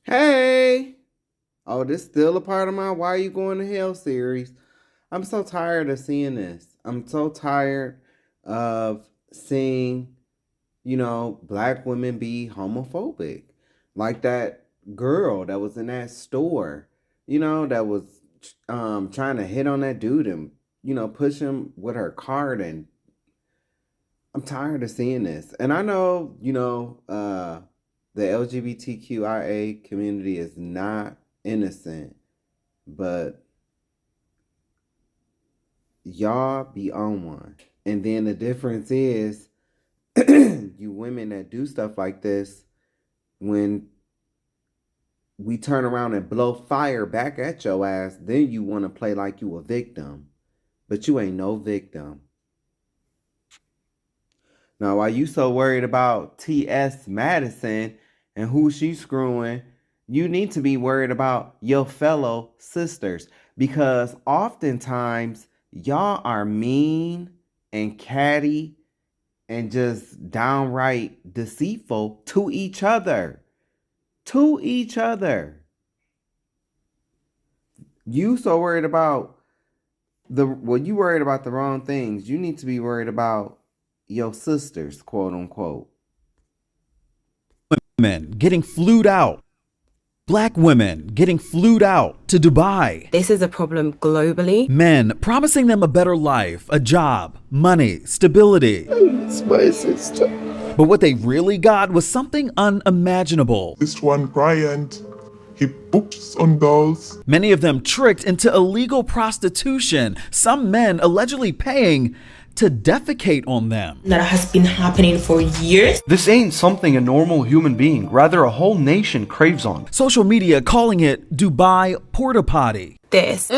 Hey! Oh, this still a part of my Why You Going to Hell series. I'm so tired of seeing this. I'm so tired of seeing, black women be homophobic. Like that girl that was in that store, that was trying to hit on that dude and, push him with her cart. And I'm tired of seeing this. And I know, the LGBTQIA community is not innocent, but y'all be on one. And then the difference is you women that do stuff like this, when we turn around and blow fire back at your ass, then you want to play like you a victim. But you ain't no victim. Now, why you so worried about T.S. Madison and who she's screwing, you need to be worried about your fellow sisters, because oftentimes y'all are mean and catty and just downright deceitful to each other. To each other. You so worried about you worried about the wrong things. You need to be worried about your sisters, quote unquote. Women getting flued out. Black women getting flued out to Dubai. This is a problem globally. Men promising them a better life, a job, money, stability. It's my sister. But what they really got was something unimaginable. This one client, he books on girls. Many of them tricked into illegal prostitution, some men allegedly paying to defecate on them. That has been happening for years. This ain't something a normal human being, rather a whole nation craves on. Social media calling it Dubai porta potty. This,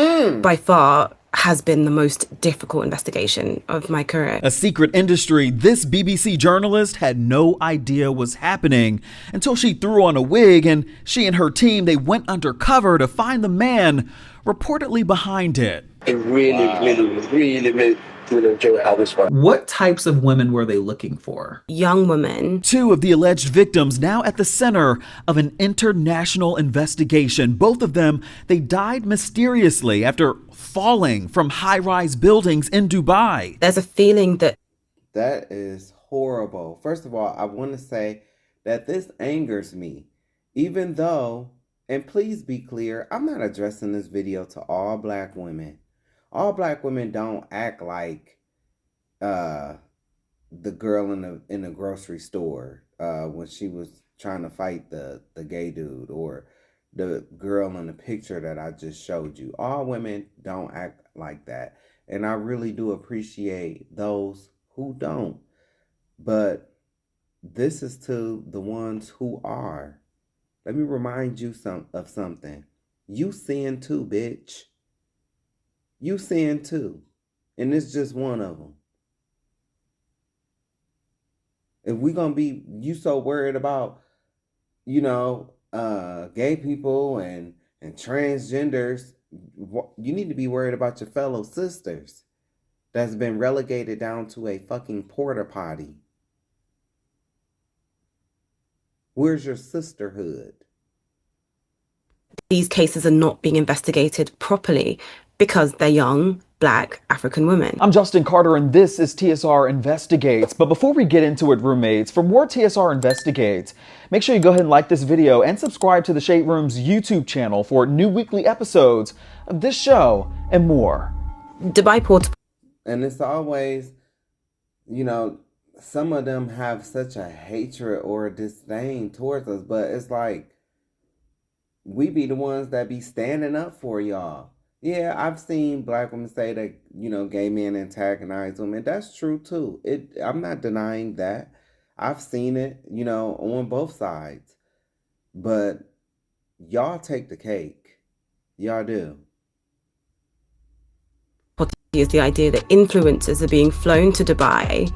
by far, has been the most difficult investigation of my career. A secret industry this BBC journalist had no idea was happening until she threw on a wig, and she and her team, they went undercover to find the man reportedly behind it. It really made enjoy how this one. What types of women were they looking for? Young women. Two of the alleged victims now at the center of an international investigation. Both of them, they died mysteriously after falling from high-rise buildings in Dubai. There's a feeling that is horrible. First of all, I want to say that this angers me, even though, and please be clear, I'm not addressing this video to all black women. All black women don't act like the girl in the grocery store when she was trying to fight the gay dude, or the girl in the picture that I just showed you. All women don't act like that. And I really do appreciate those who don't. But this is to the ones who are. Let me remind you of something. You sin too, bitch. You sin too. And it's just one of them. If we gonna be you so worried about, gay people and transgenders, you need to be worried about your fellow sisters that's been relegated down to a fucking porta potty. Where's your sisterhood? these cases are not being investigated properly because they're young, Black, African women. I'm Justin Carter and this is TSR Investigates. But before we get into it, roommates, for more TSR Investigates, make sure you go ahead and like this video and subscribe to the Shade Room's YouTube channel for new weekly episodes of this show and more. Dubai Port. And it's always, some of them have such a hatred or a disdain towards us, but it's like, we be the ones that be standing up for y'all. Yeah, I've seen Black women say that, gay men antagonize women. That's true too. I'm not denying that. I've seen it, on both sides. But y'all take the cake. Y'all do. Is the idea that influencers are being flown to Dubai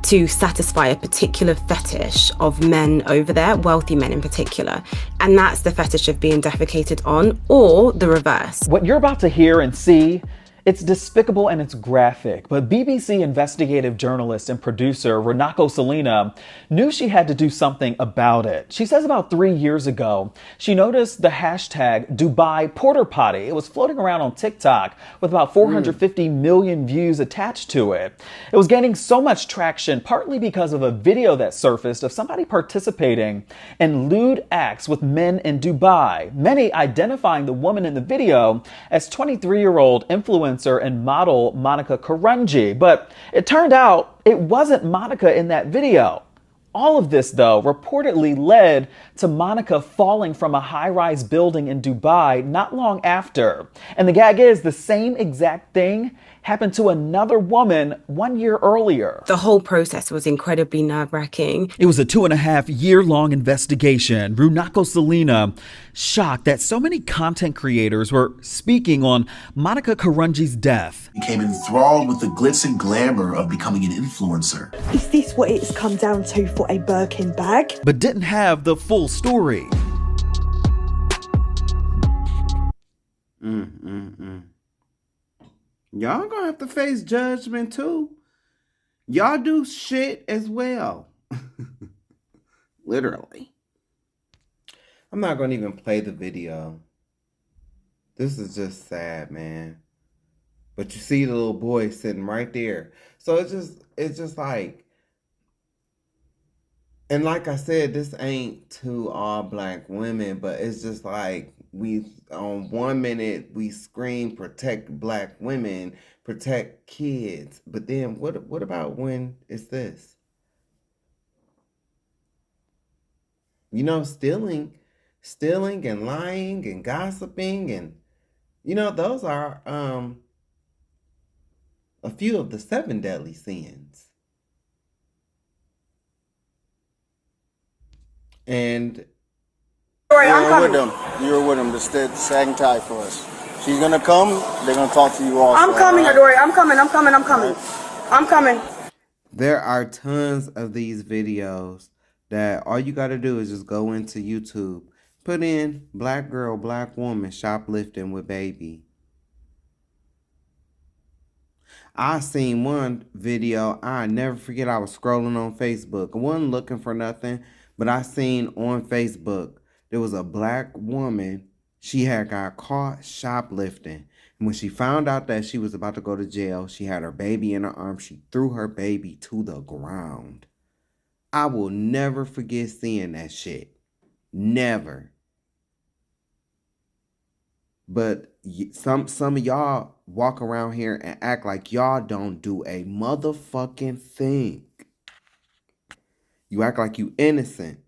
to satisfy a particular fetish of men over there, wealthy men in particular. And that's the fetish of being defecated on, or the reverse. What you're about to hear and see It's despicable and it's graphic, but BBC investigative journalist and producer Renako Salina knew she had to do something about it. She says about 3 years ago, she noticed the hashtag Dubai Porter Potty. It was floating around on TikTok with about 450 million views attached to it. It was gaining so much traction partly because of a video that surfaced of somebody participating in lewd acts with men in Dubai, many identifying the woman in the video as 23-year-old influencer and model Monica Karungi, but it turned out it wasn't Monica in that video. All of this, though, reportedly led to Monica falling from a high-rise building in Dubai not long after. And the gag is the same exact thing happened to another woman 1 year earlier. The whole process was incredibly nerve-wracking. It was a 2.5-year-long investigation. Runako Salina shocked that so many content creators were speaking on Monica Karungi's death. Became enthralled with the glitz and glamour of becoming an influencer. Is this what it's come down to for a Birkin bag? But didn't have the full story. Y'all gonna have to face judgment too. Y'all do shit as well. Literally. I'm not gonna even play the video. This is just sad, man. But you see the little boy sitting right there. So it's just like, and like I said, this ain't to all black women, but it's just like we on 1 minute we scream protect black women, protect kids, but then what about when it's this? You know, stealing and lying and gossiping, and you know, those are a few of the 7 deadly sins. And you were with them. The sagging tie for us. She's gonna come. They're gonna talk to you also. I'm coming, Adore. I'm coming. There are tons of these videos that all you gotta do is just go into YouTube, put in black girl, black woman shoplifting with baby. I seen one video, I never forget, I was scrolling on Facebook. I wasn't looking for nothing, but I seen on Facebook, there was a black woman, she had got caught shoplifting. And when she found out that she was about to go to jail, she had her baby in her arms, she threw her baby to the ground. I will never forget seeing that shit. Never. But some of y'all walk around here and act like y'all don't do a motherfucking thing. You act like you innocent.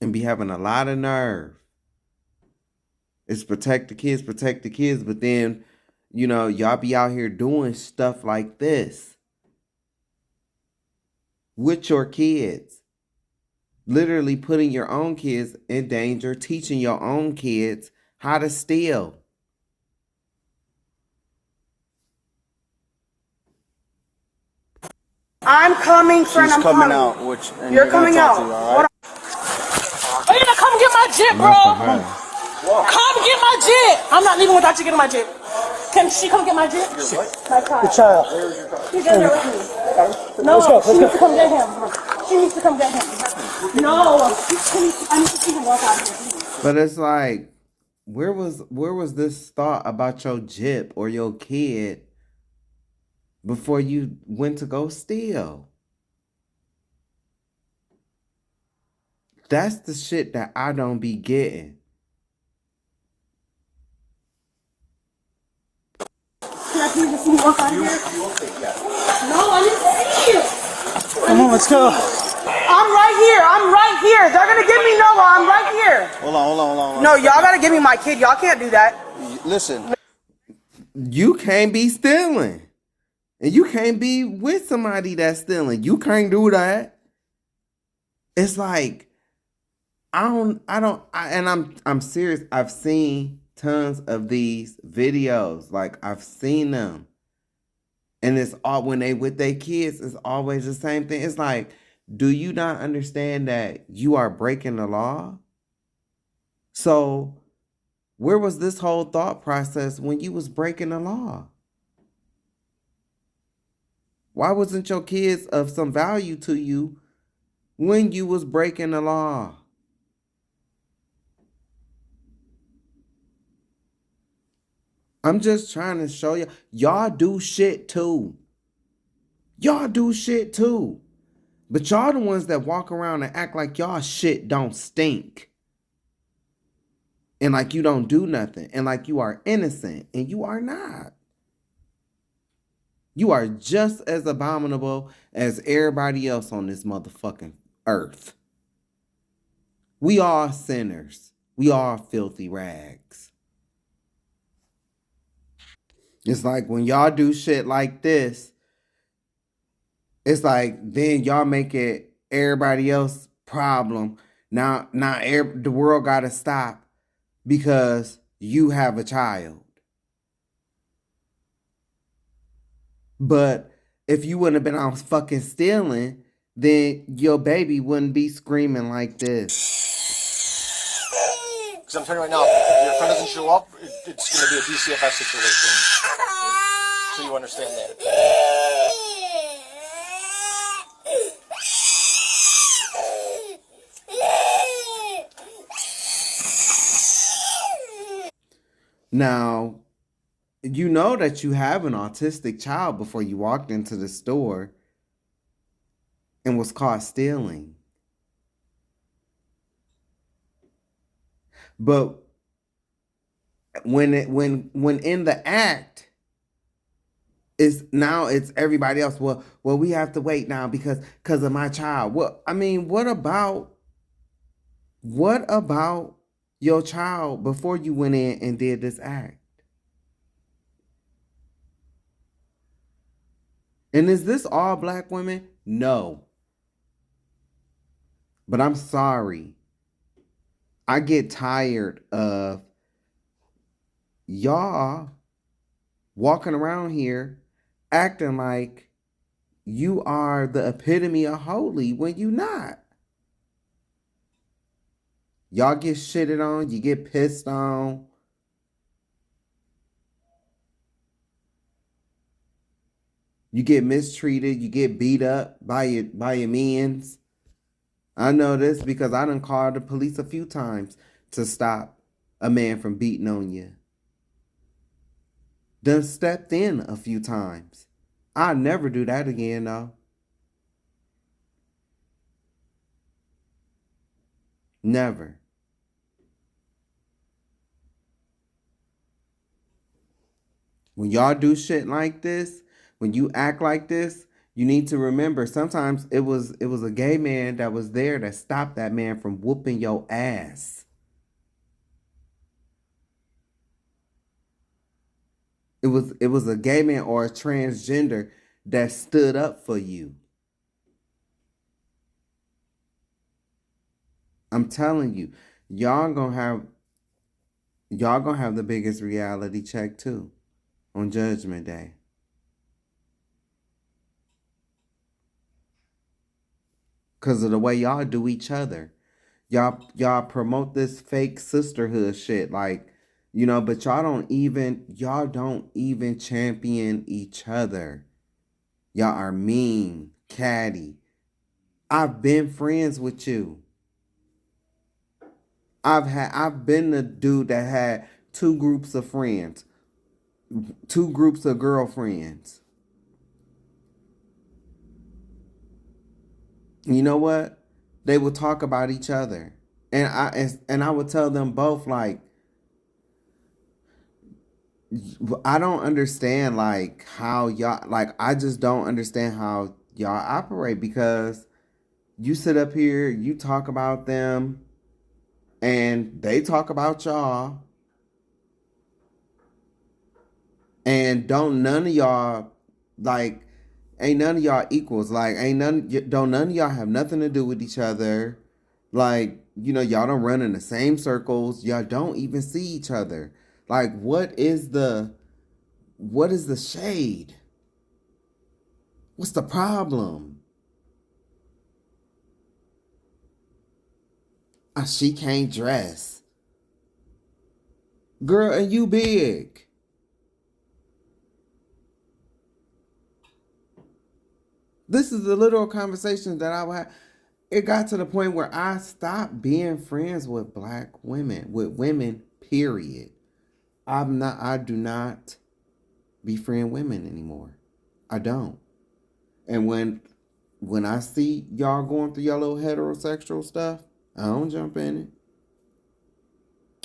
And be having a lot of nerve. It's protect the kids, but then, you know, y'all be out here doing stuff like this with your kids. Literally putting your own kids in danger, teaching your own kids how to steal. I'm coming, friend. She's coming out. You're coming out. Are you gonna come get my jip, bro? Come get my jip. I'm not leaving without you getting my jip. Can she come get my jip? My child. The child. He's in there with me. No, she needs to come get him. She needs to come get him. No, I need to see him walk out here. But it's like, where was this thought about your jip or your kid before you went to go steal? That's the shit that I don't be getting. Can I please see you walk out of here? No, I need to see you. Come on, let's go. I'm right here. They're gonna give me Noah. I'm right here. Hold on. No, y'all gotta give me my kid. Y'all can't do that. Listen. You can't be stealing. And you can't be with somebody that's stealing. You can't do that. It's like, I'm serious. I've seen tons of these videos. Like, I've seen them. And it's all, when they with their kids, it's always the same thing. It's like, do you not understand that you are breaking the law? So where was this whole thought process when you was breaking the law? Why wasn't your kids of some value to you when you was breaking the law? I'm just trying to show you. Y'all do shit too. Y'all do shit too. But y'all the ones that walk around and act like y'all shit don't stink. And like you don't do nothing. And like you are innocent. And you are not. You are just as abominable as everybody else on this motherfucking earth. We are sinners. We are filthy rags. It's like when y'all do shit like this, it's like then y'all make it everybody else's problem. Now the world got to stop because you have a child. But if you wouldn't have been out fucking stealing, then your baby wouldn't be screaming like this. Because I'm telling you right now, if your friend doesn't show up, it's going to be a DCFS situation. So you understand that. Now, you know that you have an autistic child before you walked into the store and was caught stealing. But when in the act, it's everybody else. Well, we have to wait now because of my child. Well, I mean, what about your child before you went in and did this act? And is this all black women? No. But I'm sorry. I get tired of y'all walking around here acting like you are the epitome of holy when you not. Y'all get shitted on, you get pissed on. You get mistreated, you get beat up by your mans. I know this because I done called the police a few times to stop a man from beating on you. Done stepped in a few times. I'll never do that again though. Never. When y'all do shit like this, when you act like this, you need to remember sometimes it was a gay man that was there that stopped that man from whooping your ass. It was a gay man or a transgender that stood up for you. I'm telling you, y'all gonna have the biggest reality check too on Judgment Day. Because of the way y'all do each other. Y'all promote this fake sisterhood shit, like, you know, but y'all don't even champion each other. Y'all are mean, catty. I've been friends with you. I've been the dude that had 2 groups of friends, 2 groups of girlfriends. You know what? They would talk about each other. And I would tell them both, like, I don't understand, like, how y'all, like, I just don't understand how y'all operate, because you sit up here, you talk about them, and they talk about y'all, and don't none of y'all, like, ain't none of y'all equals. Like, don't none of y'all have nothing to do with each other. Like, you know, y'all don't run in the same circles. Y'all don't even see each other. Like, what is the shade? What's the problem? She can't dress. Girl, and you big. This is the little conversation that I would have. It got to the point where I stopped being friends with black women, with women, period. I do not befriend women anymore. I don't. And when I see y'all going through your little heterosexual stuff, I don't jump in it.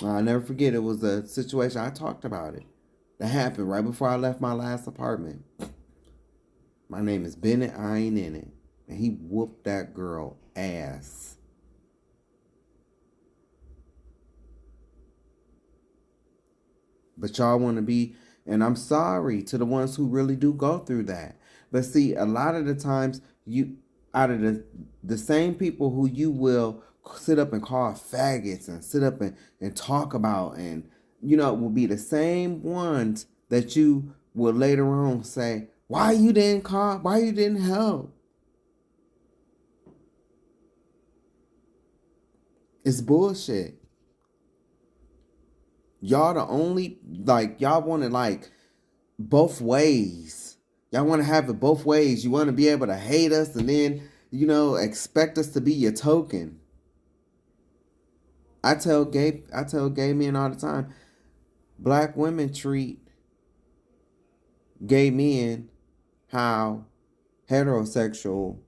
I'll never forget, it was a situation, I talked about it, that happened right before I left my last apartment. My name is Bennett, I ain't in it. And he whooped that girl ass. But y'all want to be, and I'm sorry to the ones who really do go through that. But see, a lot of the times, you, out of the same people who you will sit up and call faggots and sit up and talk about, and, you know, will be the same ones that you will later on say, why you didn't call, why you didn't help? It's bullshit. Y'all the only, like, y'all want it like both ways. Y'all want to have it both ways. You want to be able to hate us and then, you know, expect us to be your token. I tell gay men all the time, black women treat gay men how heterosexual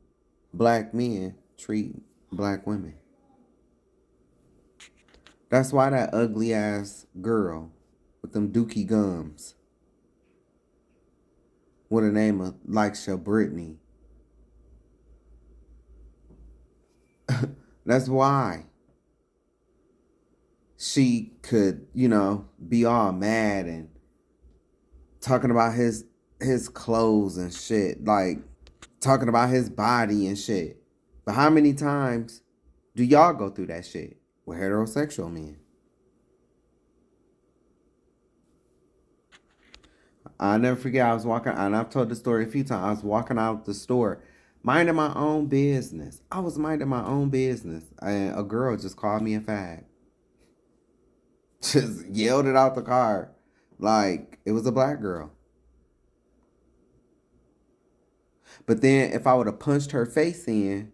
black men treat black women. That's why that ugly ass girl with them dookie gums, with a name of like Brittany. That's why she could, you know, be all mad and talking about his clothes and shit, like talking about his body and shit. But how many times do y'all go through that shit with heterosexual men? I'll never forget, I was walking, and I've told this story a few times, I was walking out the store, minding my own business. I was minding my own business, and a girl just called me a fag. Just yelled it out the car like it was a black girl. But then if I would have punched her face in,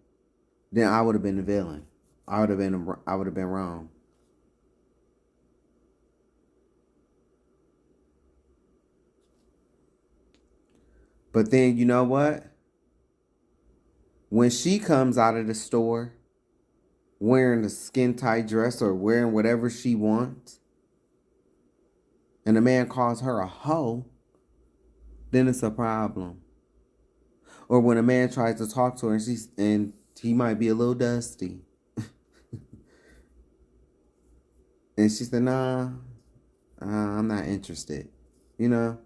then I would have been the villain. I would have been wrong. But then, you know what? When she comes out of the store wearing a skin tight dress or wearing whatever she wants, and the man calls her a hoe, then it's a problem. Or when a man tries to talk to her and he might be a little dusty. And she said, nah, I'm not interested. You know?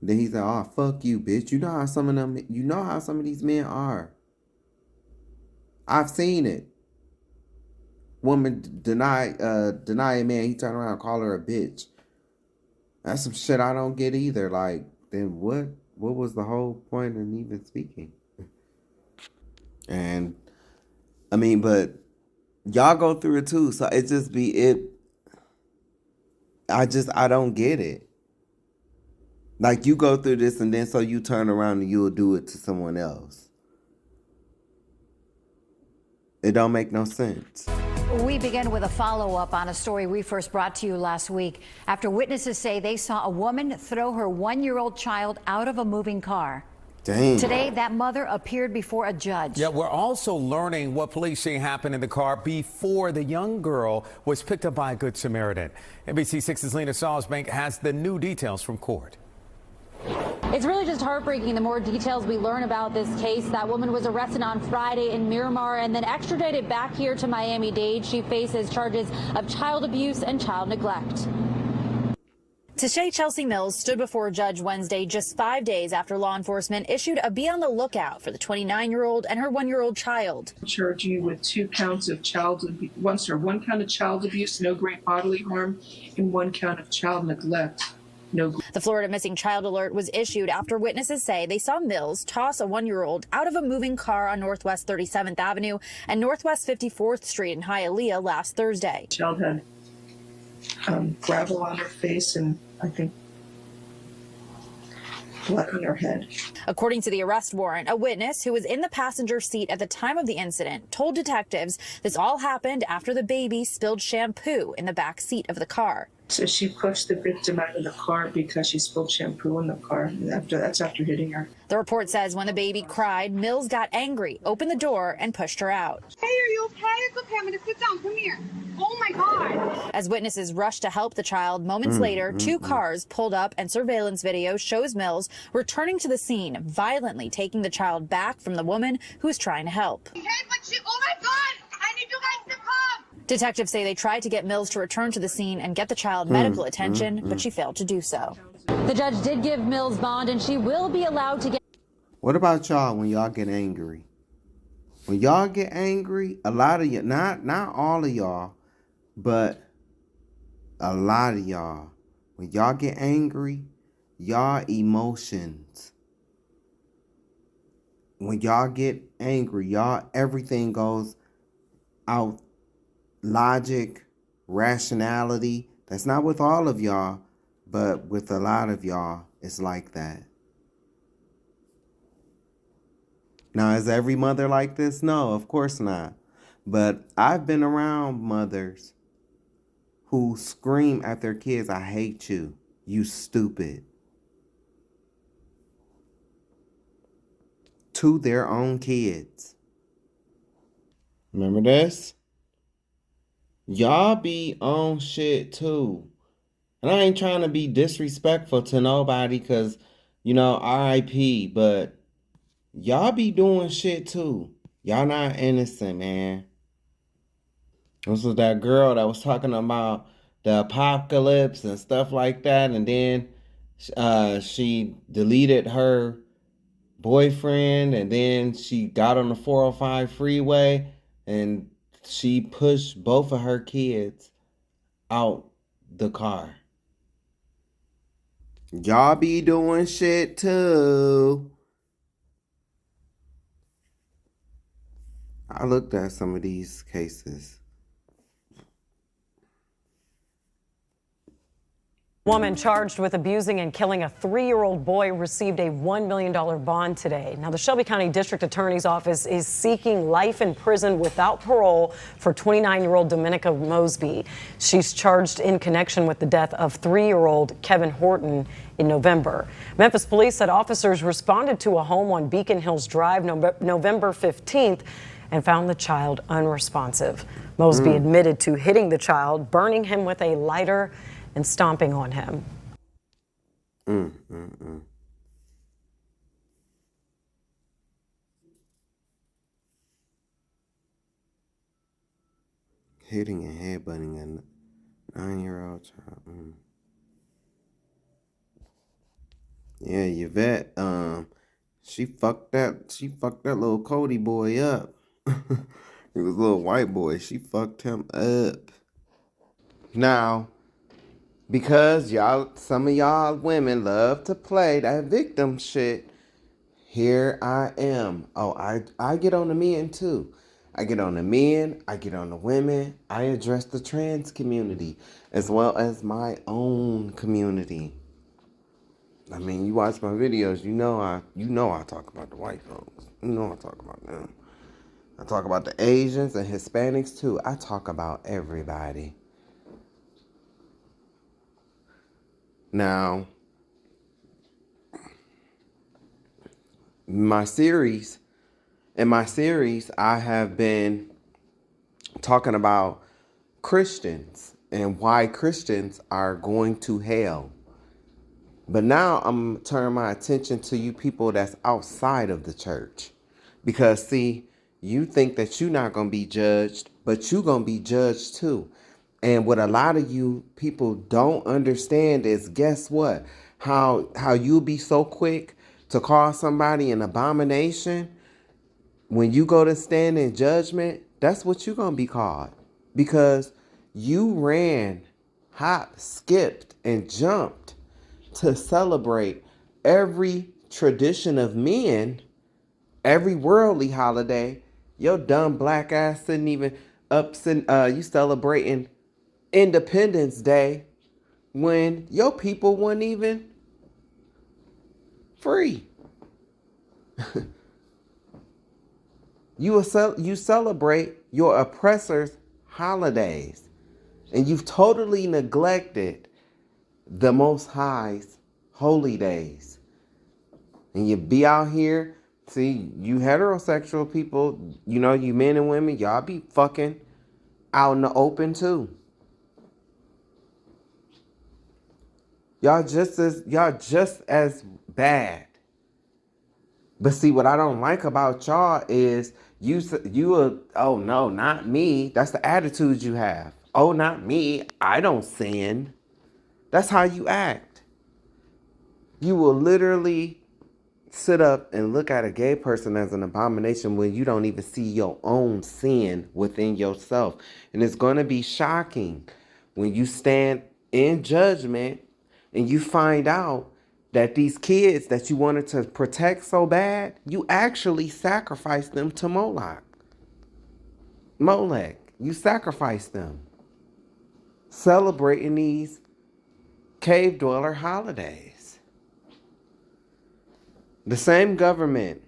Then he said, oh, fuck you, bitch. You know how some of these men are. I've seen it. Woman deny a man, he turn around and call her a bitch. That's some shit I don't get either. Like, then what was the whole point in even speaking? And I mean, but y'all go through it too. So it just be it. I don't get it. Like, you go through this and then so you turn around and you'll do it to someone else. It don't make no sense. We begin with a follow-up on a story we first brought to you last week after witnesses say they saw a woman throw her 1-year-old child out of a moving car. Dang. Today, that mother appeared before a judge. Yeah, we're also learning what police say happened in the car before the young girl was picked up by a Good Samaritan. NBC6's Lena Salzbank has the new details from court. It's really just heartbreaking the more details we learn about this case. That woman was arrested on Friday in Miramar and then extradited back here to Miami-Dade. She faces charges of child abuse and child neglect. Tashay Chelsea Mills stood before a judge Wednesday just 5 days after law enforcement issued a be on the lookout for the 29-year-old and her 1-year-old child. Charge you with 2 counts of one count of child abuse, no great bodily harm, and 1 count of child neglect. The Florida Missing Child Alert was issued after witnesses say they saw Mills toss a 1-year-old out of a moving car on Northwest 37th Avenue and Northwest 54th Street in Hialeah last Thursday. Child had gravel on her face, and I think blood on her head. According to the arrest warrant, a witness who was in the passenger seat at the time of the incident told detectives this all happened after the baby spilled shampoo in the back seat of the car. So she pushed the victim out of the car because she spilled shampoo in the car. That's after hitting her. The report says when the baby cried, Mills got angry, opened the door, and pushed her out. Hey, are you okay? It's okay. I'm going to sit down. Come here. Oh, my God. As witnesses rushed to help the child, moments later, two cars pulled up and surveillance video shows Mills returning to the scene, violently taking the child back from the woman who was trying to help. Hey, but oh, my God. I need you guys to come. Detectives say they tried to get Mills to return to the scene and get the child medical attention, but she failed to do so. The judge did give Mills bond, and she will be allowed to get... What about y'all when y'all get angry? When y'all get angry, a lot of you, not all of y'all, but a lot of y'all, when y'all get angry, y'all emotions. When y'all get angry, y'all, everything goes out. Logic, rationality. That's not with all of y'all, but with a lot of y'all, it's like that. Now, is every mother like this? No, of course not. But I've been around mothers who scream at their kids, I hate you, you stupid. To their own kids. Remember this? Y'all be on shit too. And I ain't trying to be disrespectful to nobody because, RIP, but y'all be doing shit too. Y'all not innocent, man. This was that girl that was talking about the apocalypse and stuff like that. And then she deleted her boyfriend. And then she got on the 405 freeway and she pushed both of her kids out the car. Y'all be doing shit too. I looked at some of these cases. Woman charged with abusing and killing a 3-year-old boy received a $1 million bond today. Now, the Shelby County District Attorney's Office is seeking life in prison without parole for 29-year-old Dominica Mosby. She's charged in connection with the death of 3-year-old Kevin Horton in November. Memphis police said officers responded to a home on Beacon Hills Drive November 15th and found the child unresponsive. Mosby admitted to hitting the child, burning him with a lighter, and stomping on him. Hitting and headbutting a 9-year-old child. Yeah, Yvette, she fucked that little Cody boy up. He was a little white boy. She fucked him up. Now, because some of y'all women love to play that victim shit, here I am. Oh, I get on the men too. I get on the men, I get on the women. I address the trans community as well as my own community. I mean, you watch my videos, you know I talk about the white folks. You know I talk about them. I talk about the Asians and Hispanics too. I talk about everybody. Now, in my series, I have been talking about Christians and why Christians are going to hell. But now I'm turning my attention to you people that's outside of the church. Because, see, you think that you're not going to be judged, but you're going to be judged too. And what a lot of you people don't understand is, guess what? How you'll be so quick to call somebody an abomination. When you go to stand in judgment, that's what you're going to be called. Because you ran, hopped, skipped, and jumped to celebrate every tradition of men, every worldly holiday. Your dumb black ass didn't even you celebrating Independence Day when your people weren't even free. You celebrate your oppressors' holidays, and you've totally neglected the Most High's holy days. And you be out here, see, you heterosexual people, you know, you men and women, y'all be fucking out in the open too. Y'all just as bad. But see, what I don't like about y'all is oh no, not me. That's the attitude you have. Oh, not me. I don't sin. That's how you act. You will literally sit up and look at a gay person as an abomination when you don't even see your own sin within yourself. And it's going to be shocking when you stand in judgment and you find out that these kids that you wanted to protect so bad, you actually sacrificed them to Molech. You sacrificed them. Celebrating these cave dweller holidays. The same government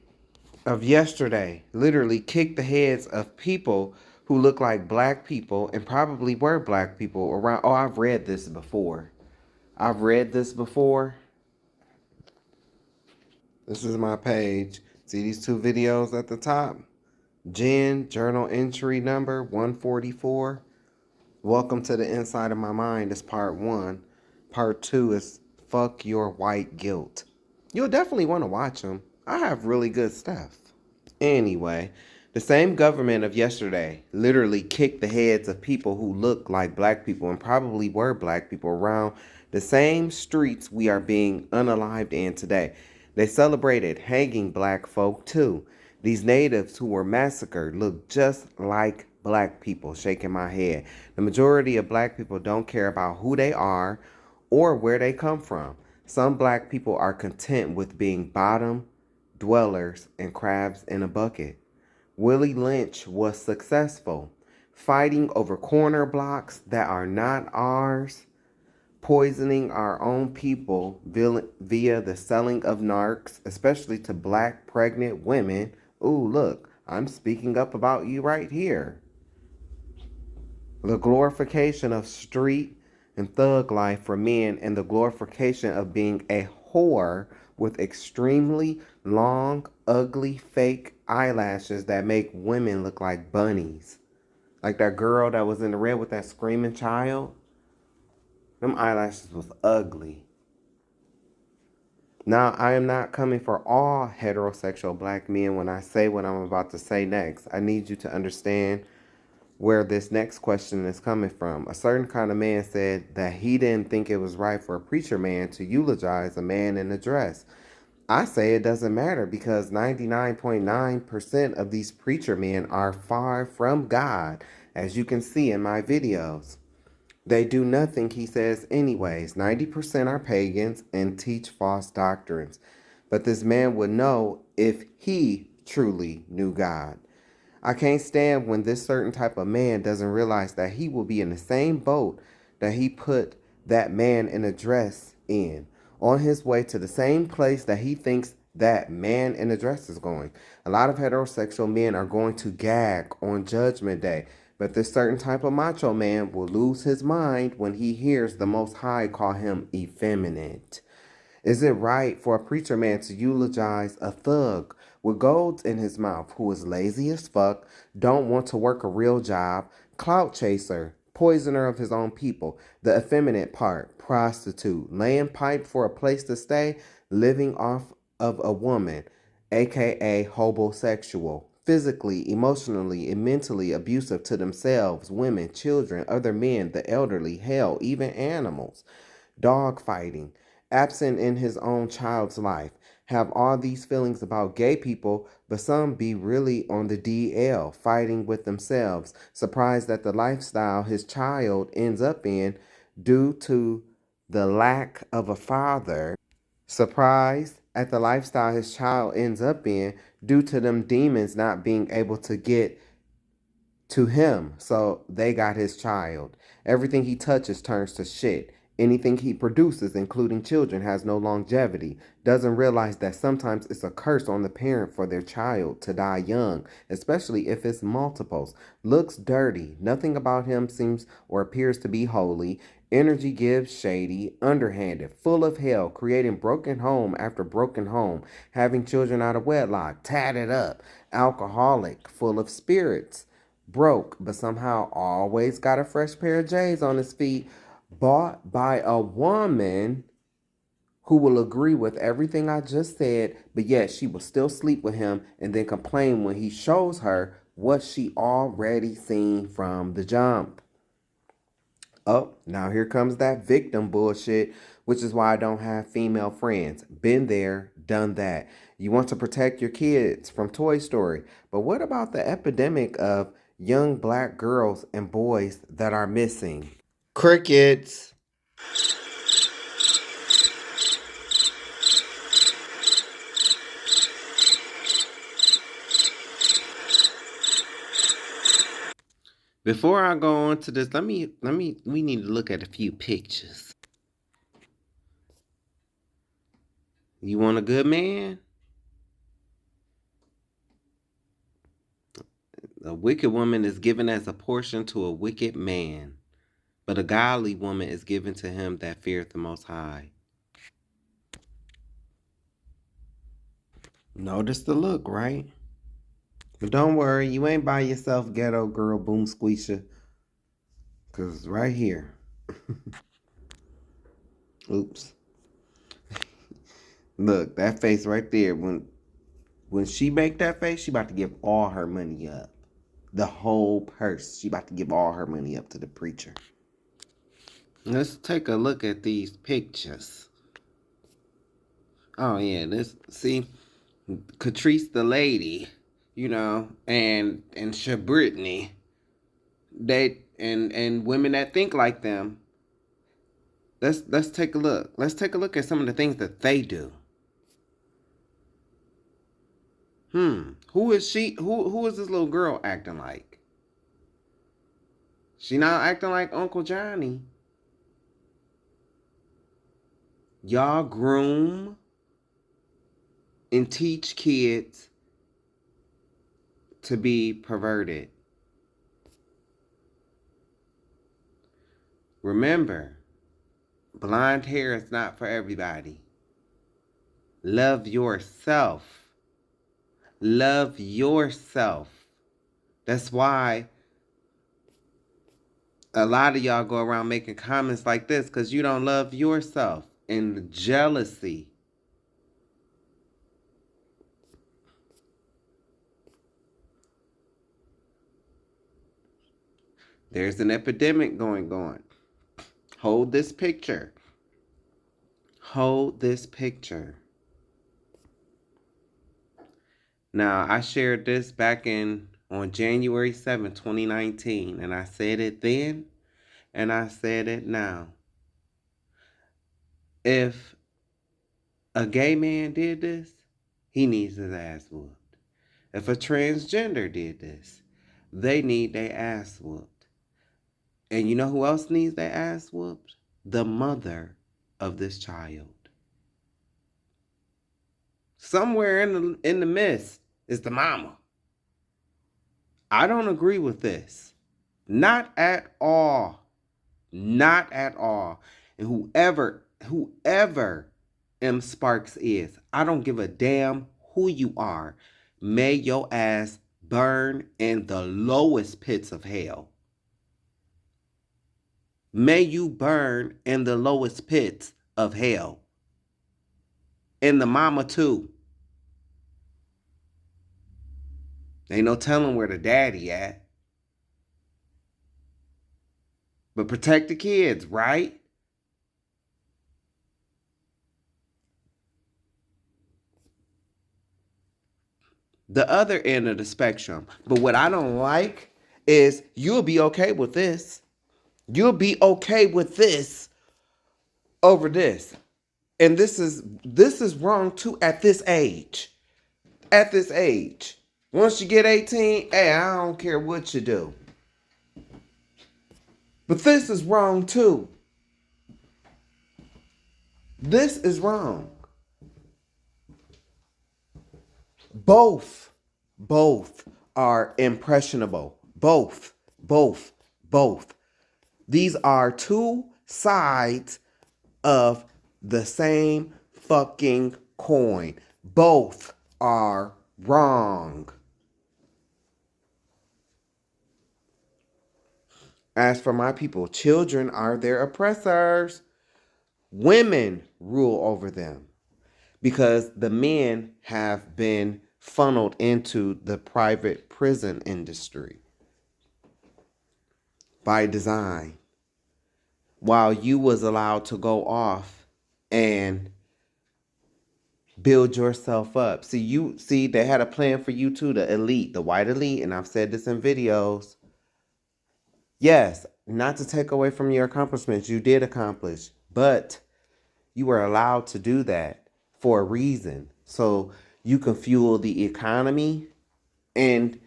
of yesterday literally kicked the heads of people who look like black people and probably were black people around. Oh, I've read this before. This is my page. See these two videos at the top? Jen, journal entry number 144. Welcome to the inside of my mind is part 1. Part 2 is fuck your white guilt. You'll definitely want to watch them. I have really good stuff. Anyway, the same government of yesterday literally kicked the heads of people who look like black people and probably were black people around the same streets we are being unalived in today. They celebrated hanging black folk too. These natives who were massacred look just like black people. Shaking my head. The majority of black people don't care about who they are or where they come from. Some black people are content with being bottom dwellers and crabs in a bucket. Willie Lynch was successful, fighting over corner blocks that are not ours, poisoning our own people via the selling of narcs, especially to black pregnant women. Ooh, look, I'm speaking up about you right here. The glorification of street and thug life for men and the glorification of being a whore with extremely long, ugly, fake eyelashes that make women look like bunnies. Like that girl that was in the red with that screaming child. Them eyelashes was ugly. Now, I am not coming for all heterosexual black men when I say what I'm about to say next. I need you to understand where this next question is coming from. A certain kind of man said that he didn't think it was right for a preacher man to eulogize a man in a dress. I say it doesn't matter because 99.9% of these preacher men are far from God, as you can see in my videos. They do nothing, he says, anyways. 90% are pagans and teach false doctrines. But this man would know if he truly knew God. I can't stand when this certain type of man doesn't realize that he will be in the same boat that he put that man in a dress in, on his way to the same place that he thinks that man in a dress is going. A lot of heterosexual men are going to gag on Judgment Day. But this certain type of macho man will lose his mind when he hears the Most High call him effeminate. Is it right for a preacher man to eulogize a thug with golds in his mouth who is lazy as fuck, don't want to work a real job, clout chaser, poisoner of his own people, the effeminate part, prostitute, laying pipe for a place to stay, living off of a woman, aka homosexual, physically, emotionally, and mentally abusive to themselves, women, children, other men, the elderly, hell, even animals, dog fighting, absent in his own child's life, have all these feelings about gay people, but some be really on the DL, fighting with themselves, surprised at the lifestyle his child ends up in due to the lack of a father, surprised at the lifestyle his child ends up in due to them demons not being able to get to him, so they got his child. Everything he touches turns to shit. Anything he produces, including children, has no longevity. Doesn't realize that sometimes it's a curse on the parent for their child to die young, especially if it's multiples. Looks dirty. Nothing about him seems or appears to be holy. Energy gives shady, underhanded, full of hell, creating broken home after broken home, having children out of wedlock, tatted up, alcoholic, full of spirits, broke, but somehow always got a fresh pair of J's on his feet, bought by a woman who will agree with everything I just said, but yet she will still sleep with him and then complain when he shows her what she already seen from the jump. Oh, now here comes that victim bullshit, which is why I don't have female friends. Been there, done that. You want to protect your kids from Toy Story, but what about the epidemic of young black girls and boys that are missing? Crickets. Before I go on to this, we need to look at a few pictures. You want a good man? A wicked woman is given as a portion to a wicked man, but a godly woman is given to him that feareth the Most High. Notice the look, right? But don't worry, you ain't by yourself, ghetto girl, boom squeezer. Because right here. Oops. Look, that face right there. When she make that face, she about to give all her money up. The whole purse. She about to give all her money up to the preacher. Let's take a look at these pictures. Oh, yeah. See, Catrice the lady, you know, and Brittany, they and women that think like them. Let's take a look. Let's take a look at some of the things that they do. Who is she? Who is this little girl acting like? She not acting like Uncle Johnny. Y'all groom and teach kids to be perverted. Remember, blonde hair is not for everybody. Love yourself. Love yourself. That's why a lot of y'all go around making comments like this, because you don't love yourself. And jealousy. There's an epidemic going on. Hold this picture. Hold this picture. Now, I shared this back on January 7, 2019, and I said it then, and I said it now. If a gay man did this, he needs his ass whooped. If a transgender did this, they need their ass whooped. And you know who else needs their ass whooped? The mother of this child. Somewhere in the midst is the mama. I don't agree with this. Not at all. Not at all. And whoever M. Sparks is, I don't give a damn who you are. May your ass burn in the lowest pits of hell. May you burn in the lowest pits of hell. And the mama too. Ain't no telling where the daddy at. But protect the kids, right? The other end of the spectrum. But what I don't like is you'll be okay with this. You'll be okay with this over this. And this is wrong too at this age. At this age. Once you get 18, hey, I don't care what you do. But this is wrong too. This is wrong. Both are impressionable. Both. These are two sides of the same fucking coin. Both are wrong. As for my people, children are their oppressors. Women rule over them because the men have been funneled into the private prison industry by design, while you was allowed to go off and build yourself up. See, they had a plan for you too, the elite, the white elite, and I've said this in videos. Yes, not to take away from your accomplishments, you did accomplish, but you were allowed to do that for a reason. So you can fuel the economy and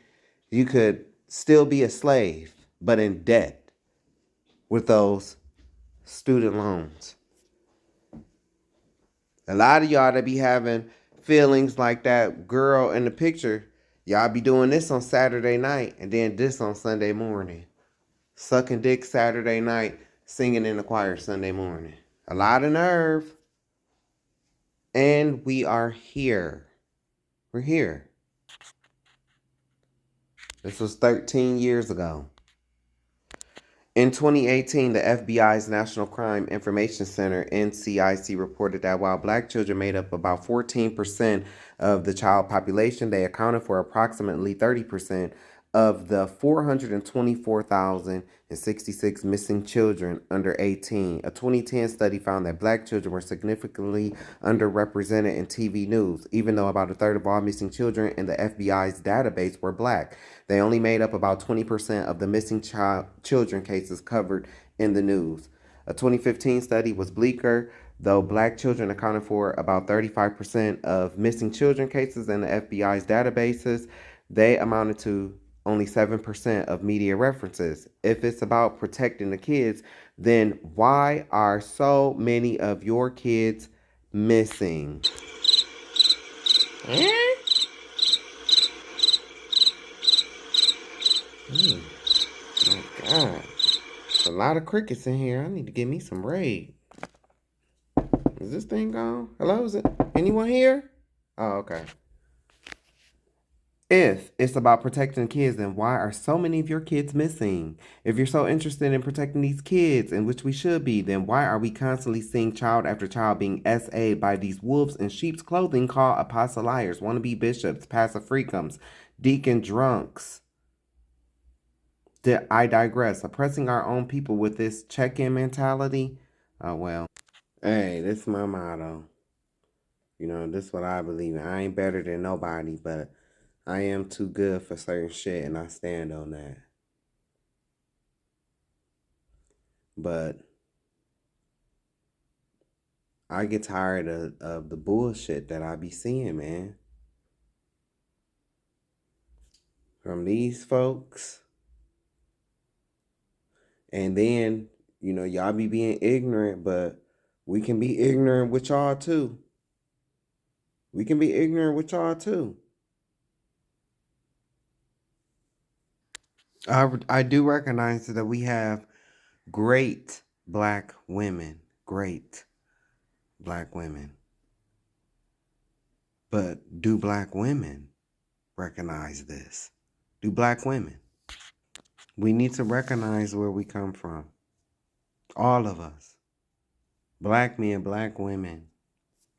you could still be a slave, but in debt with those student loans. A lot of y'all that be having feelings like that girl in the picture, y'all be doing this on Saturday night and then this on Sunday morning. Sucking dick Saturday night, singing in the choir Sunday morning. A lot of nerve. And we are here. We're here. This was 13 years ago. In 2018, the FBI's National Crime Information Center, NCIC, reported that while black children made up about 14% of the child population, they accounted for approximately 30% of the 424,066 missing children under 18. A 2010 study found that black children were significantly underrepresented in TV news, even though about a third of all missing children in the FBI's database were black. They only made up about 20% of the missing children cases covered in the news. A 2015 study was bleaker. Though black children accounted for about 35% of missing children cases in the FBI's databases, they amounted to only 7% of media references. If it's about protecting the kids, then why are so many of your kids missing? My God. There's a lot of crickets in here. I need to get me some raid. Is this thing gone? Hello? Is it anyone here? Oh, okay. If it's about protecting kids, then why are so many of your kids missing? If you're so interested in protecting these kids, and which we should be, then why are we constantly seeing child after child being SA'd by these wolves in sheep's clothing called apostoliars, wannabe bishops, passive freakums, deacon drunks? I digress. Oppressing our own people with this check-in mentality? Oh, well. Hey, this is my motto. You know, this is what I believe in. I ain't better than nobody, but I am too good for certain shit, and I stand on that. But I get tired of the bullshit that I be seeing, man. From these folks. And then, you know, y'all be being ignorant, but we can be ignorant with y'all too. We can be ignorant with y'all too. I do recognize that we have great black women. Great black women. But do black women recognize this? Do black women? We need to recognize where we come from. All of us. Black men, black women.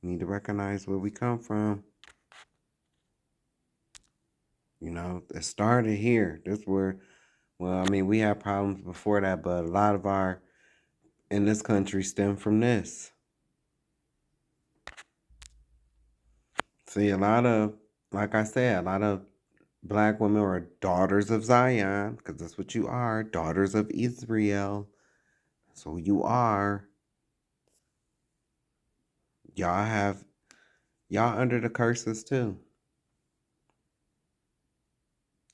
Need to recognize where we come from. You know, it started here. This where, well, I mean, we had problems before that, but a lot of our, in this country, stem from this. See, a lot of, like I said, a lot of black women are daughters of Zion, because that's what you are, daughters of Israel. That's who you are. Y'all under the curses too.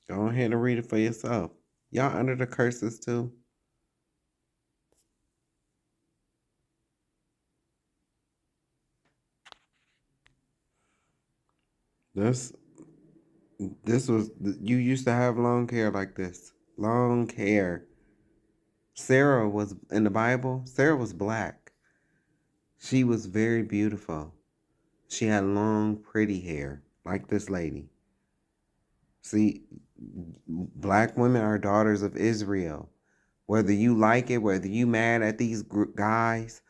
Go ahead and read it for yourself. Y'all under the curses too? This was, you used to have long hair like this. Long hair. Sarah was, in the Bible, Sarah was black. She was very beautiful. She had long, pretty hair, like this lady. See, black women are daughters of Israel. Whether you like it, whether you mad at these guys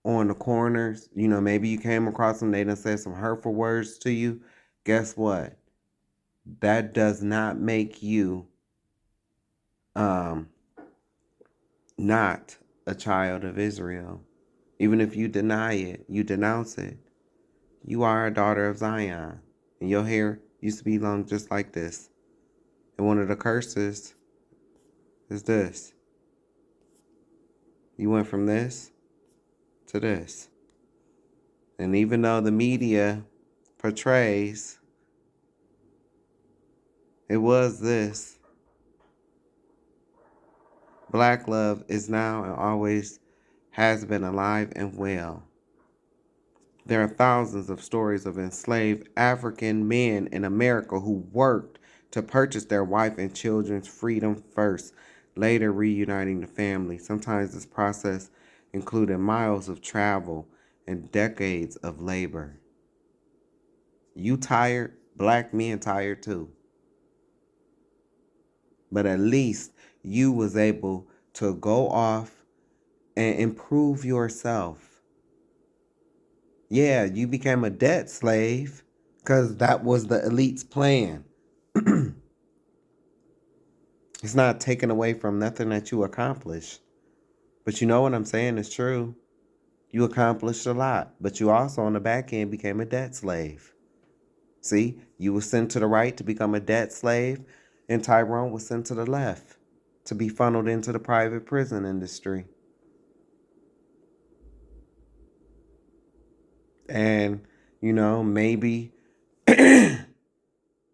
on the corners, you know, maybe you came across them, they done said some hurtful words to you. Guess what? That does not make you not a child of Israel. Even if you deny it, you denounce it, you are a daughter of Zion. And your hair used to be long just like this. And one of the curses is this. You went from this to this. And even though the media portrays it was this, black love is now and always has been alive and well. There are thousands of stories of enslaved African men in America who worked to purchase their wife and children's freedom first, later reuniting the family. Sometimes this process included miles of travel and decades of labor. You tired? Black men tired too. But at least you was able to go off and improve yourself. Yeah, you became a debt slave because that was the elite's plan. It's not taken away from nothing that you accomplished. But you know what I'm saying is true. You accomplished a lot, but you also on the back end became a debt slave. See, you were sent to the right to become a debt slave, and Tyrone was sent to the left to be funneled into the private prison industry. And, you know, maybe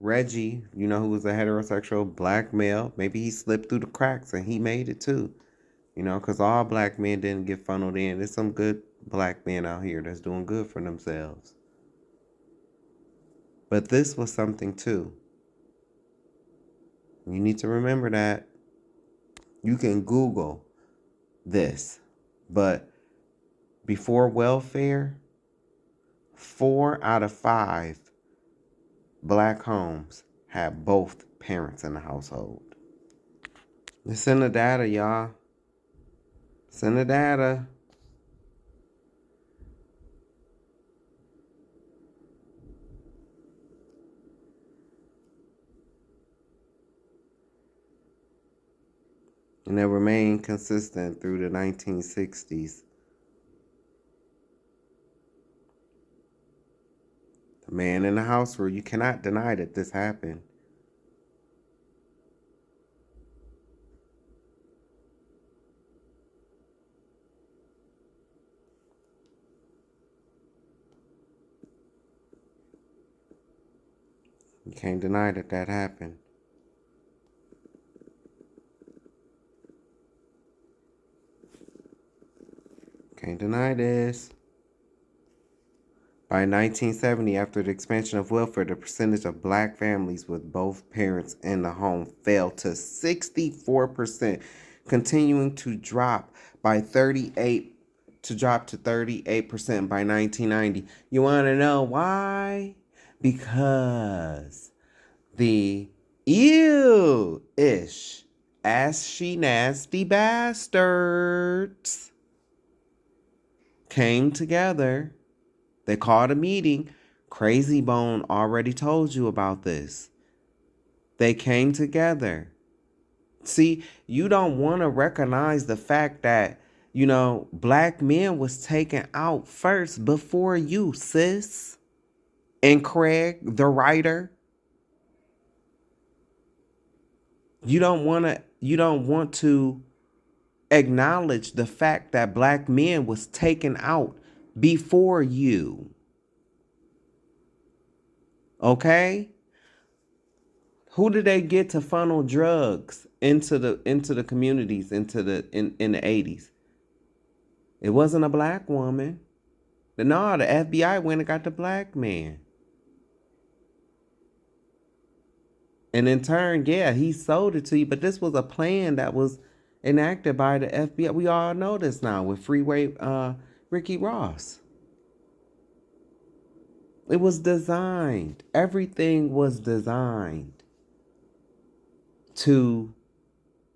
Reggie, you know, who was a heterosexual black male, maybe he slipped through the cracks and he made it too. You know, because all black men didn't get funneled in. There's some good black men out here that's doing good for themselves. But this was something too. You need to remember that. You can Google this. But before welfare, 4 out of 5 black homes had both parents in the household. It's in the data, y'all. It's in the data. And it remained consistent through the 1960s. The man in the house rule, you cannot deny that this happened. You can't deny that that happened. Can't deny this. By 1970, after the expansion of welfare, the percentage of black families with both parents in the home fell to 64%, continuing to drop by 38 to drop to 38% by 1990. You want to know why? Because the ew-ish, ashy nasty bastards came together. They called a meeting. Crazy Bone already told you about this. They came together. See, you don't want to recognize the fact that, you know, black men was taken out first before you, sis. And Craig, the writer. You don't want to acknowledge the fact that black men was taken out before you. Okay? Who did they get to funnel drugs into the communities in the 80s? It wasn't a black woman. No, the FBI went and got the black man. And in turn, yeah, he sold it to you. But this was a plan that was enacted by the FBI. We all know this now with Freeway Ricky Ross. It was designed. Everything was designed to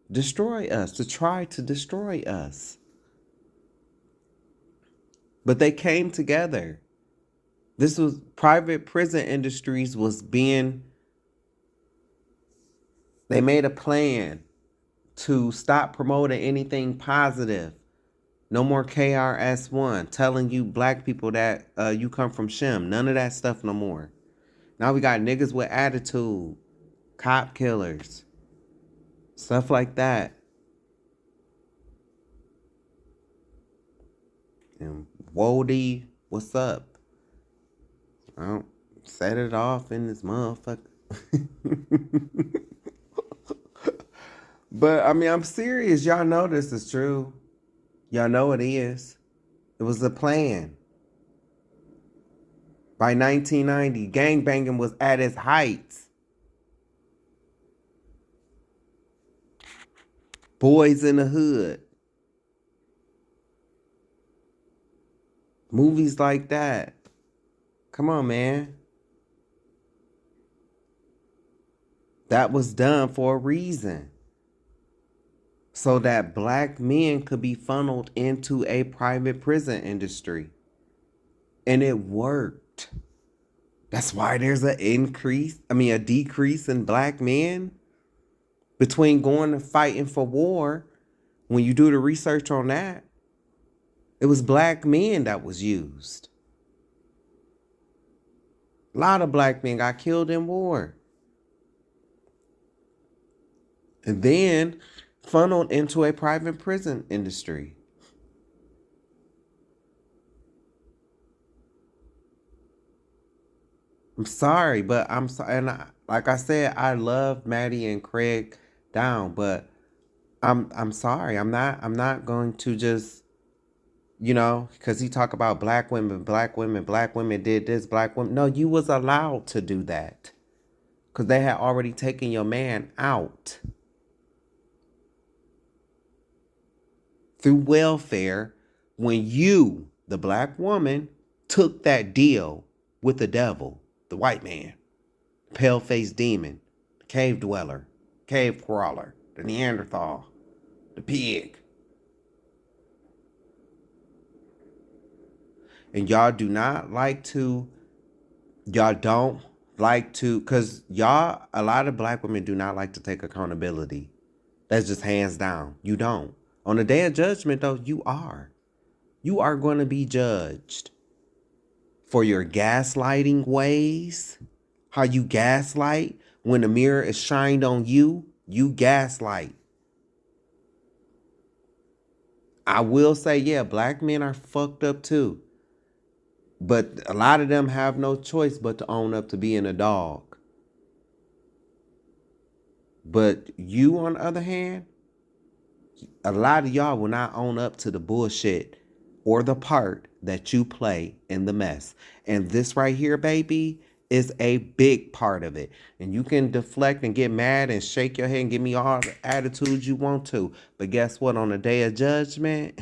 destroy us, to try to destroy us. But they came together. This was private prison industries they made a plan to stop promoting anything positive. No more KRS-One telling you black people that you come from Shem. None of that stuff no more. Now we got niggas with attitude, cop killers, stuff like that. And Wody, what's up? I don't set it off in this motherfucker. But I mean, I'm serious. Y'all know this is true. Y'all know it is. It was a plan. By 1990, gangbanging was at its heights. Boys in the Hood. Movies like that. Come on, man. That was done for a reason. So that black men could be funneled into a private prison industry. And it worked. That's why there's a decrease in black men between going and fighting for war. When you do the research on that, it was black men that was used. A lot of black men got killed in war. And then funneled into a private prison industry. I'm sorry, but I'm sorry. And like I said, I love Maddie and Craig down, but I'm sorry. I'm not going to just, because he talk about black women did this, black women. No, you was allowed to do that because they had already taken your man out. Through welfare, when you, the black woman, took that deal with the devil, the white man, the pale-faced demon, the cave dweller, cave crawler, the Neanderthal, the pig. And y'all don't like to, because a lot of black women do not like to take accountability. That's just hands down. You don't. On the day of judgment, though, you are. You are going to be judged for your gaslighting ways. How you gaslight when the mirror is shined on you, you gaslight. I will say, yeah, black men are fucked up too. But a lot of them have no choice but to own up to being a dog. But you, on the other hand, a lot of y'all will not own up to the bullshit or the part that you play in the mess. And this right here, baby, is a big part of it. And you can deflect and get mad and shake your head and give me all the attitudes you want to. But guess what? On the day of judgment,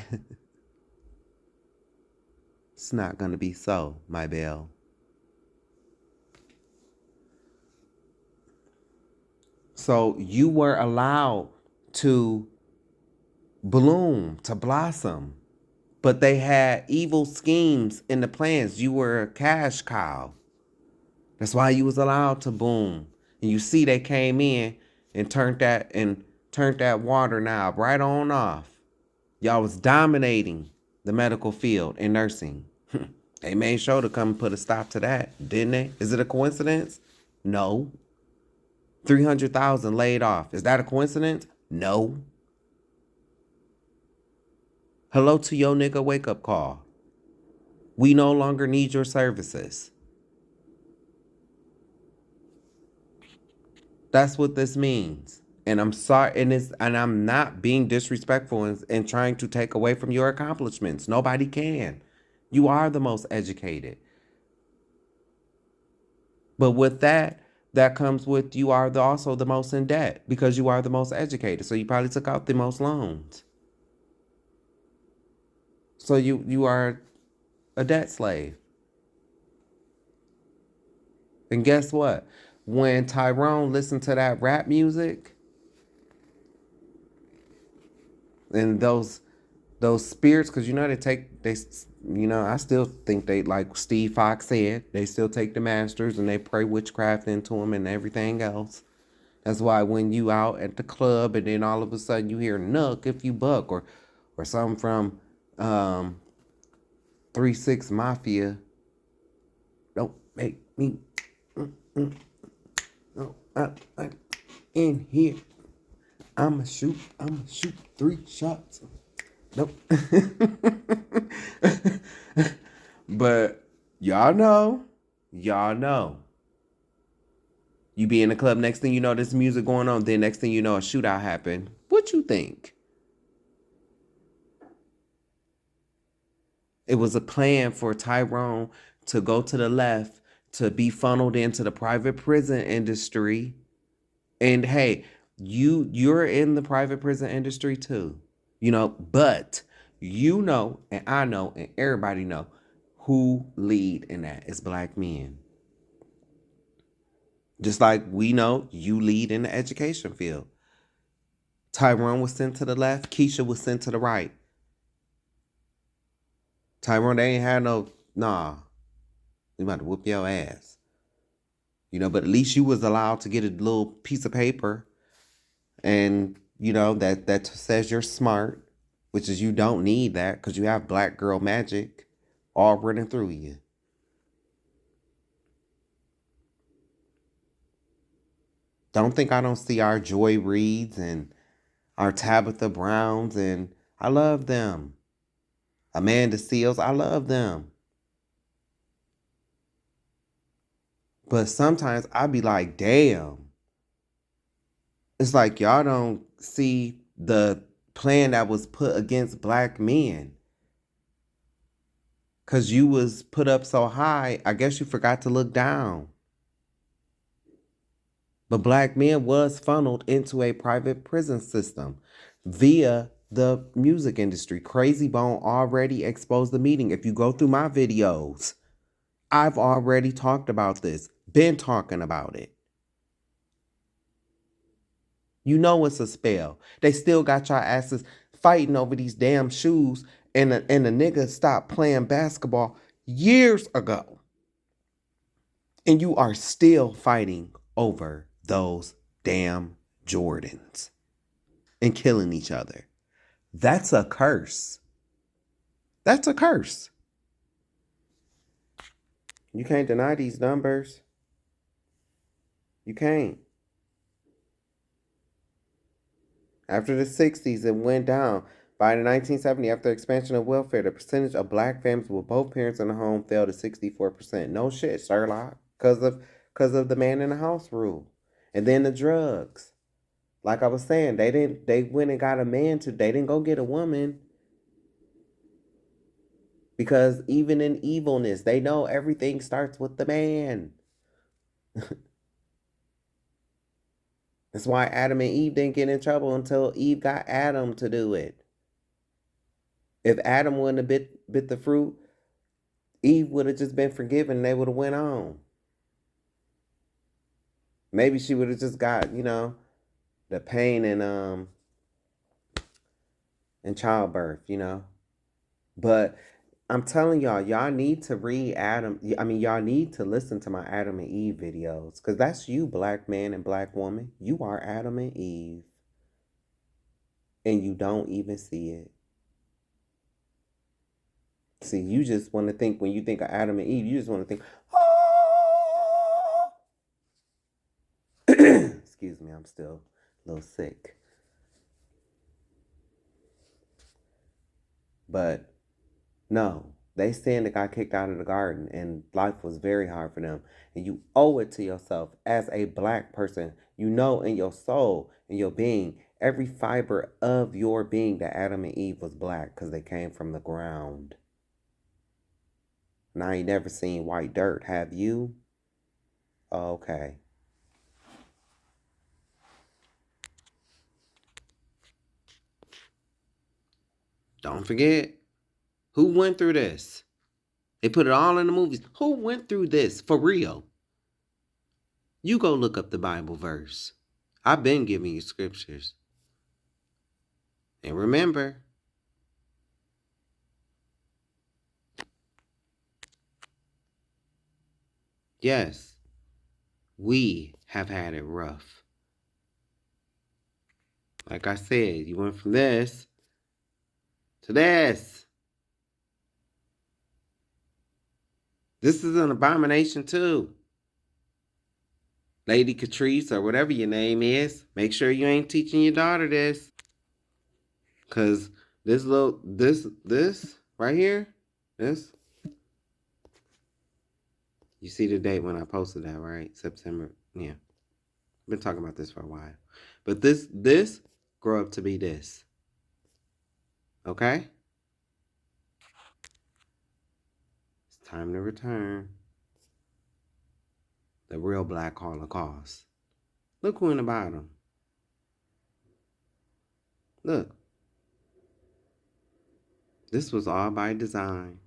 it's not going to be so, my belle. So you were allowed to bloom, to blossom, but they had evil schemes in the plans. You were a cash cow. That's why you was allowed to boom. And you see they came in and turned that water knob right on off. Y'all was dominating the medical field and nursing. They made sure to come and put a stop to that, didn't they? Is it a coincidence? No. 300,000 laid off. Is that a coincidence? No. Hello to your nigga wake-up call. We no longer need your services. That's what this means. And I'm sorry, and I'm not being disrespectful and trying to take away from your accomplishments. Nobody can. You are the most educated. But with that comes with you are also the most in debt because you are the most educated. So you probably took out the most loans. So you are a debt slave. And guess what? When Tyrone listened to that rap music and those spirits, because I still think they, like Steve Fox said, they still take the masters and they pray witchcraft into them and everything else. That's why when you out at the club and then all of a sudden you hear "Nuck if you buck" or something from 3-6 Mafia, don't make me no, I in here. I'ma shoot 3 shots. Nope. But y'all know. You be in the club, next thing you know, there's music going on, then next thing you know, a shootout happened. What you think? It was a plan for Tyrone to go to the left, to be funneled into the private prison industry. And hey, you're in the private prison industry too. But and I know and everybody know who lead in that. It's black men. Just like we know you lead in the education field. Tyrone was sent to the left. Keisha was sent to the right. Tyrone, they ain't had no, nah. We about to whoop your ass. But at least you was allowed to get a little piece of paper. And, that says you're smart. Which is you don't need that because you have black girl magic all running through you. Don't think I don't see our Joy Reids and our Tabitha Browns, and I love them. Amanda Seals, I love them. But sometimes I be like, damn. It's like y'all don't see the plan that was put against black men. Because you was put up so high, I guess you forgot to look down. But black men was funneled into a private prison system via the music industry. Crazy Bone already exposed the meeting. If you go through my videos, I've already talked about this, been talking about it. You know it's a spell. They still got y'all asses fighting over these damn shoes, and the nigga stopped playing basketball years ago. And you are still fighting over those damn Jordans and killing each other. That's a curse. That's a curse. You can't deny these numbers. You can't. After the 60s, it went down. By the 1970s, after the expansion of welfare, the percentage of black families with both parents in the home fell to 64%. No shit, Sherlock. Because of the man in the house rule. And then the drugs. Like I was saying, they went and got a man they didn't go get a woman. Because even in evilness, they know everything starts with the man. That's why Adam and Eve didn't get in trouble until Eve got Adam to do it. If Adam wouldn't have bit the fruit, Eve would have just been forgiven and they would have went on. Maybe she would have just got, the pain in childbirth, But I'm telling y'all need to read y'all need to listen to my Adam and Eve videos. Because that's you, black man and black woman. You are Adam and Eve. And you don't even see it. See, you just want to think, when you think of Adam and Eve, you just want to think, oh! Excuse me, I'm still a little sick. But no, They sinned and got kicked out of the garden, and life was very hard for them. And you owe it to yourself as a black person. You know in your soul, in your being, every fiber of your being that Adam and Eve was black because they came from the ground. Now, you never seen white dirt, have you? Okay. Don't forget, who went through this? They put it all in the movies. Who went through this for real? You go look up the Bible verse. I've been giving you scriptures. And remember, yes, we have had it rough. Like I said, you went from this to this. This is an abomination too. Lady Catrice or whatever your name is, make sure you ain't teaching your daughter this. Cause this right here, this. You see the date when I posted that, right? September, yeah. I've been talking about this for a while. But this grow up to be this. Okay? It's time to return. The real Black Holocaust. Look who in the bottom. Look. This was all by design.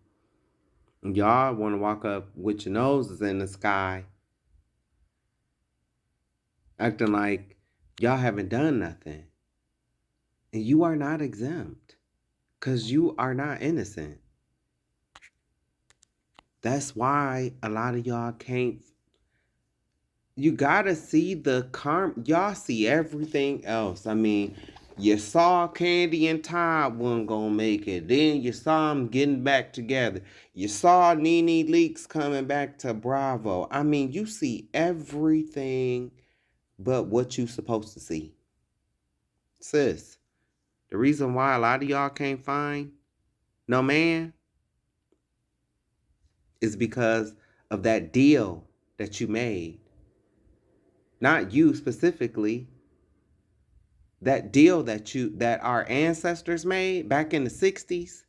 Y'all want to walk up with your noses in the sky, acting like y'all haven't done nothing. And you are not exempt, because you are not innocent. That's why a lot of y'all can't. You gotta see the karma. Y'all see everything else. I mean, you saw Candy and Todd wasn't gonna make it. Then you saw them getting back together. You saw Nene Leakes coming back to Bravo. I mean, you see everything but what you supposed to see. Sis, the reason why a lot of y'all can't find no man is because of that deal that you made. Not you specifically. That deal that our ancestors made back in the 60s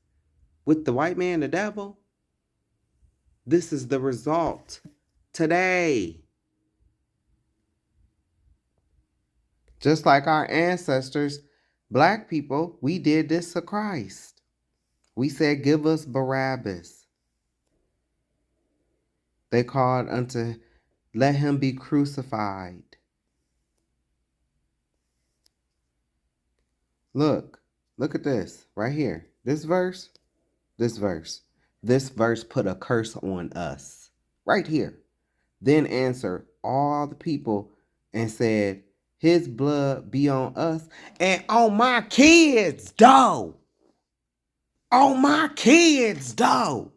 with the white man, the devil. This is the result today. Just like our ancestors, black people, we did this to Christ. We said, give us Barabbas. They called unto, let him be crucified. Look at this right here. This verse put a curse on us right here. Then answered all the people and said, his blood be on us and on my kids, dog. On my kids, dog.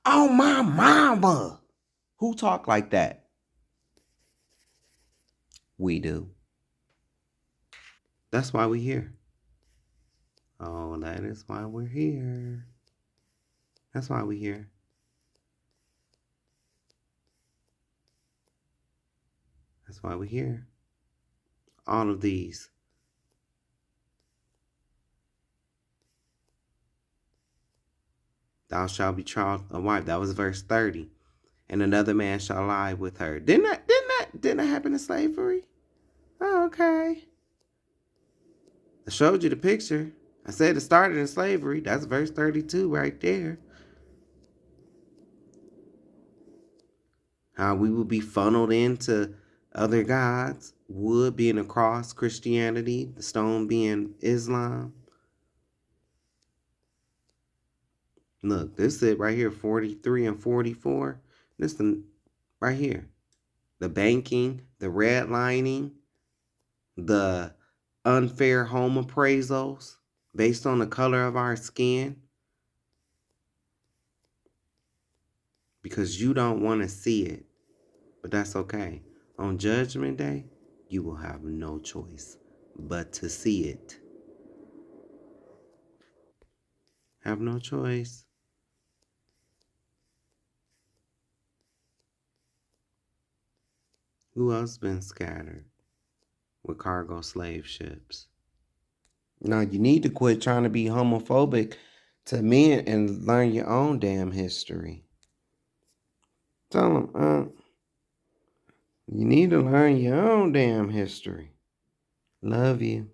On my mama. Who talk like that? We do. That's why we're here. Oh, that is why we're here. That's why we're here. That's why we're here. All of these. Thou shalt betroth a wife. That was verse 30. And another man shall lie with her. Didn't that happen in slavery? Oh, okay. I showed you the picture. I said it started in slavery. That's verse 32 right there. How we will be funneled into other gods. Wood being a cross, Christianity. The stone being Islam. Look, this is it right here, 43 and 44. This the right here. The banking, the redlining, the unfair home appraisals based on the color of our skin. Because you don't want to see it. But that's okay. On Judgment Day, you will have no choice but to see it. Have no choice. Who else been scattered with cargo slave ships? Now, you need to quit trying to be homophobic to men and learn your own damn history. Tell them, you need to learn your own damn history. Love you.